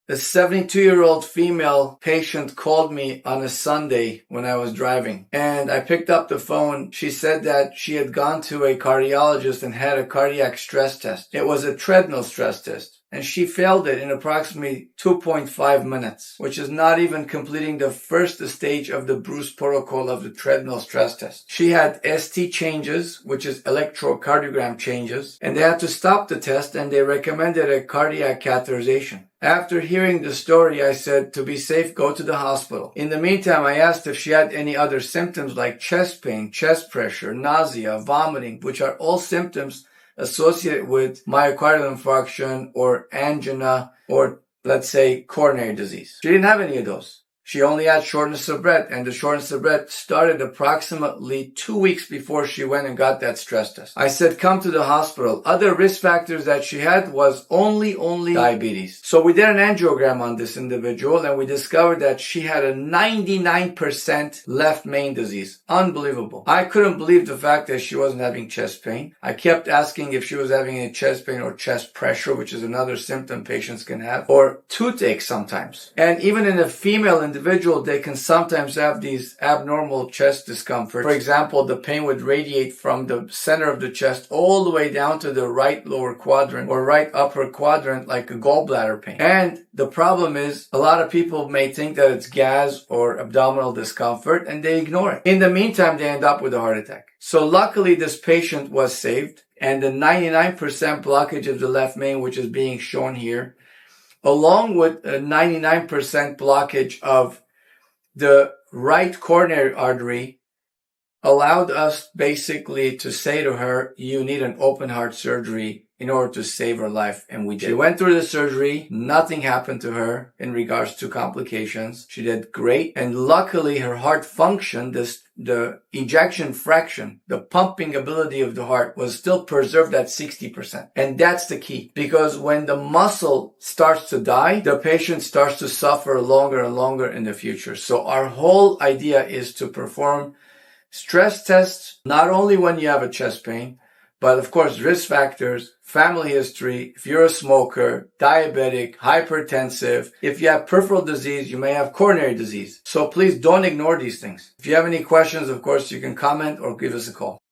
A 72-year-old female patient called me on a Sunday when I was driving, and I picked up the phone. She said that she had gone to a cardiologist and had a cardiac stress test. It was a treadmill stress test, and she failed it in approximately 2.5 minutes, which is not even completing the first stage of the Bruce protocol of the treadmill stress test. She had ST changes, which is electrocardiogram changes, and they had to stop the test, and they recommended a cardiac catheterization. After hearing the story, I said, to be safe, go to the hospital. In the meantime, I asked if she had any other symptoms like chest pain, chest pressure, nausea, vomiting, which are all symptoms associated with myocardial infarction or angina or, let's say, coronary disease. She didn't have any of those. She only had shortness of breath, and the shortness of breath started approximately 2 weeks before she went and got that stress test. I said, come to the hospital. Other risk factors that she had was only diabetes. So we did an angiogram on this individual, and we discovered that she had a 99% left main disease. Unbelievable. I couldn't believe the fact that she wasn't having chest pain. I kept asking if she was having any chest pain or chest pressure, which is another symptom patients can have, or toothache sometimes. And even in a female individual, they can sometimes have these abnormal chest discomfort. For example, the pain would radiate from the center of the chest all the way down to the right lower quadrant or right upper quadrant, like a gallbladder pain. And the problem is, a lot of people may think that it's gas or abdominal discomfort, and they ignore it. In the meantime, they end up with a heart attack. So luckily, this patient was saved, and the 99% blockage of the left main, which is being shown here, along with a 99% blockage of the right coronary artery, allowed us basically to say to her, you need an open heart surgery in order to save her life. And we did. She went through the surgery. Nothing happened to her in regards to complications. She did great. And luckily her heart function, the ejection fraction, the pumping ability of the heart was still preserved at 60%. And that's the key, because when the muscle starts to die, the patient starts to suffer longer and longer in the future. So our whole idea is to perform stress tests, not only when you have a chest pain, but of course, risk factors, family history, if you're a smoker, diabetic, hypertensive, if you have peripheral disease, you may have coronary disease. So please don't ignore these things. If you have any questions, of course, you can comment or give us a call.